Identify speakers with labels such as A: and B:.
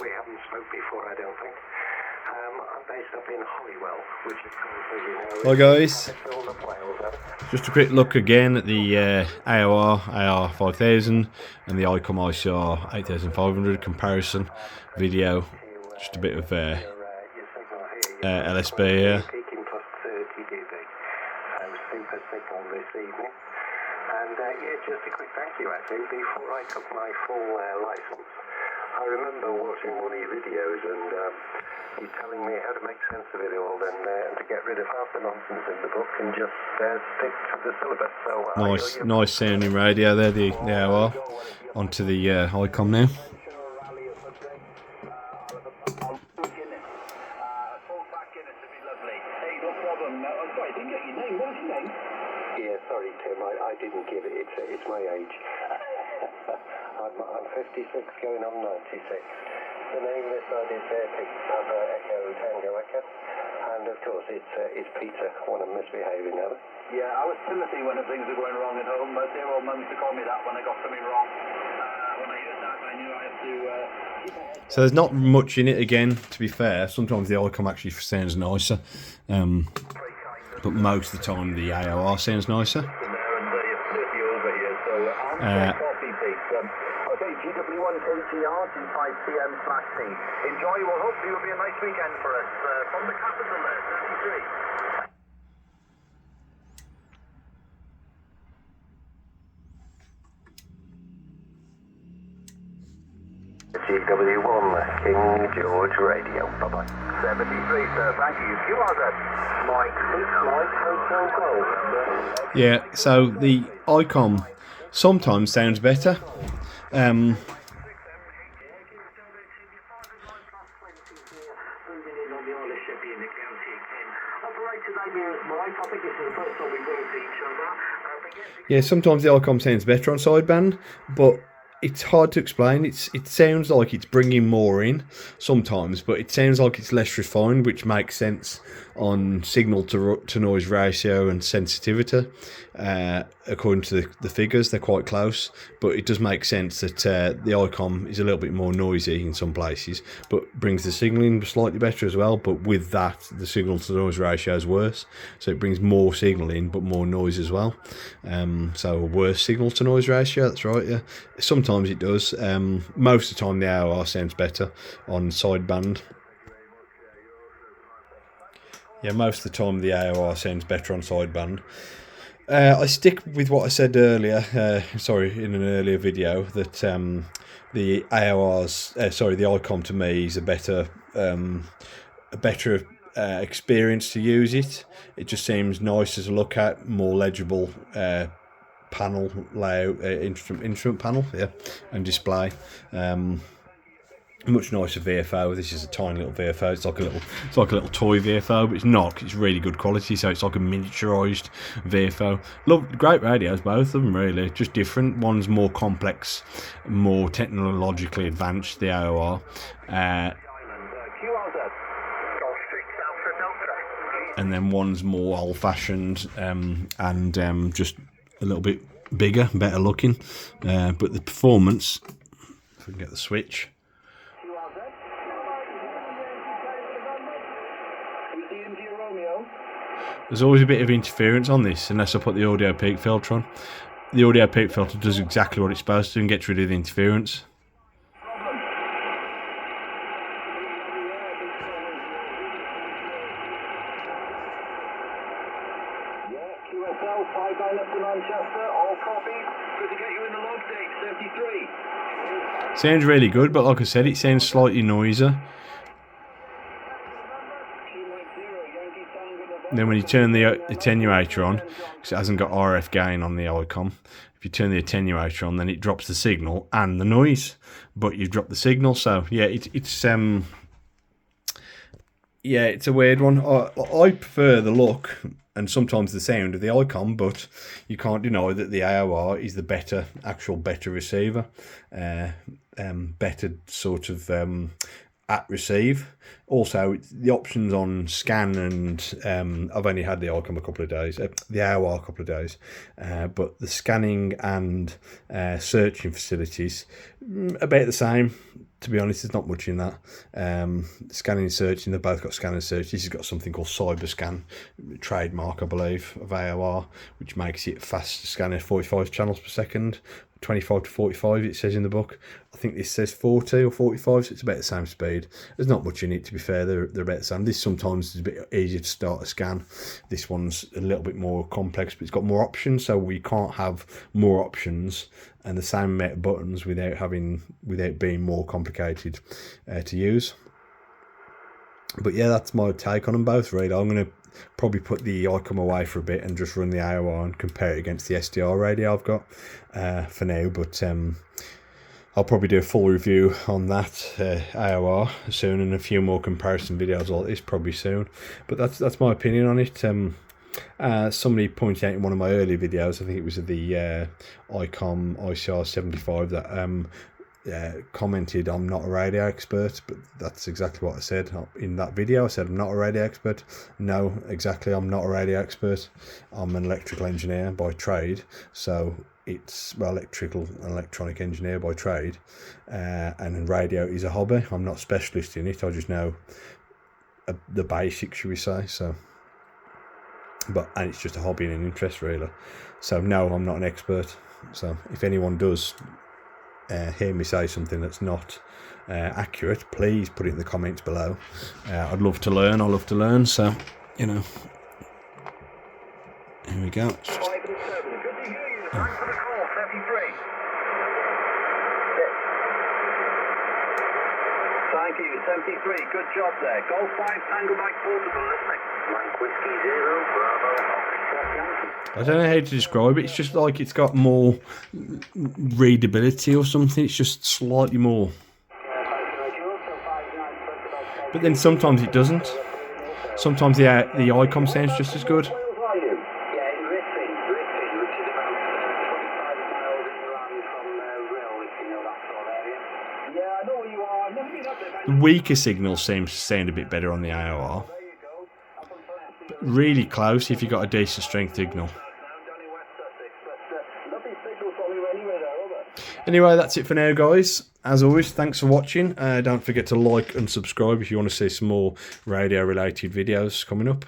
A: we haven't spoke before, I don't think. I'm based up in Holywell, which of course, as you know,
B: Hi guys,
A: is of Wales.
B: just a quick look again at the AOR AR5000 and the Icom IC-R8500 comparison video. Just a bit of LSB here.
A: Peaking plus 30 dB. Super signal this evening. And yeah, just a quick thank you actually. Before I took my full license, I remember watching one of your videos and you telling me how to make sense of it all and to get rid of half the nonsense in the book and just stick to the syllabus. So
B: Nice sounding radio there, the AOR. Onto the Icom now.
A: Yeah, sorry Tim, I didn't give it. It's my age. I'm 56 going on 96. The name this side is Papa Echo Tango Echo, and of course it's Peter when I'm misbehaving now.
C: Yeah, I was Timothy when things were going wrong at home, but dear old mum used to call me that when I got something wrong. When I heard that, I knew I had to keep my head.
B: So there's not much in it again, to be fair. Sometimes the Icom actually sounds nicer, but most of the time the AOR sounds nicer.
C: Okay, GW1KTR25PM/T. Enjoy. Well, hopefully it will be a nice weekend for us. From the capital there, 73.
A: GW1 King George Radio. Bye bye.
C: 73, sir. Thank you. You are the Mike Hotel Golf.
B: Yeah, so the Icom sometimes sounds better. Yeah, sometimes the Icom sounds better on sideband, but it's hard to explain. It sounds like it's bringing more in sometimes, but it sounds like it's less refined, which makes sense on signal to noise ratio and sensitivity. According to the figures, they're quite close, but it does make sense that the Icom is a little bit more noisy in some places, but brings the signalling slightly better as well. But with that, the signal to noise ratio is worse, so it brings more signal in but more noise as well. So a worse signal to noise ratio. That's right. Yeah, sometimes it does. Most of the time, the AOR sounds better on sideband. Yeah, most of the time the AOR sounds better on sideband. I stick with what I said earlier, in an earlier video, that the the Icom to me is a better experience to use it. It just seems nicer to look at, more legible panel layout, instrument panel, yeah, and display. Much nicer VFO. This is a tiny little VFO. It's like a little toy VFO, but it's not. It's really good quality, so it's like a miniaturized VFO. Great radios, both of them really. Just different. One's more complex, more technologically advanced. The AOR, and then one's more old-fashioned and just a little bit bigger, better looking. But the performance, if we can get the switch. There's always a bit of interference on this unless I put the audio peak filter on. The audio peak filter does exactly what it's supposed to and gets rid of the interference.
C: QSL 59 up to Manchester, all copies. Good to get you in the log date, 73.
B: Sounds really good, but like I said, it sounds slightly noisier. And then when you turn the attenuator on, because it hasn't got RF gain on the Icom, if you turn the attenuator on, then it drops the signal and the noise, but you've dropped the signal. So yeah, it's a weird one. I prefer the look and sometimes the sound of the Icom, but you can't deny that the AOR is the better receiver, better sort of at receive. Also, the options on scan and I've only had the Icom a couple of days, the AOR a couple of days, but the scanning and searching facilities about the same. To be honest, there's not much in that. Scanning and searching, they've both got scan and search. This has got something called CyberScan, trademark, I believe, of AOR, which makes it fast scanning 45 channels per second, 25 to 45, it says in the book. I think this says 40 or 45, so it's about the same speed. There's not much in it, to be fair. They're about the same. This sometimes is a bit easier to start a scan. This one's a little bit more complex, but it's got more options, so we can't have more options and the same amount of buttons without being more complicated to use. But yeah, that's my take on them both, really. I'm going to probably put the Icom away for a bit and just run the AOR and compare it against the SDR radio I've got for now. But I'll probably do a full review on that AOR soon, and a few more comparison videos like this probably soon. But that's my opinion on it. Somebody pointed out in one of my earlier videos, I think it was the Icom IC-R85, that commented, I'm not a radio expert, but that's exactly what I said in that video. I said I'm not a radio expert. No, exactly, I'm not a radio expert. I'm an electrical engineer by trade, so it's, well, electrical and electronic engineer by trade, and radio is a hobby. I'm not a specialist in it, I just know the basics, should we say. So, and it's just a hobby and an interest, really. So no, I'm not an expert. So if anyone does hear me say something that's not accurate, please put it in the comments below. I'd love to learn. I love to learn. So, you know, here we go.
C: Thank you, 73. Good job there. Golf 5 Tango Mike Portable. Mike Whiskey 0 Bravo.
B: I don't know how to describe it. It's just like it's got more readability or something. It's just slightly more. But then sometimes it doesn't. Sometimes the Icom sounds just as good. The weaker signal seems to sound a bit better on the AOR. But really close if you've got a decent strength signal. Anyway, that's it for now, guys. As always, thanks for watching. Don't forget to like and subscribe if you want to see some more radio related videos coming up.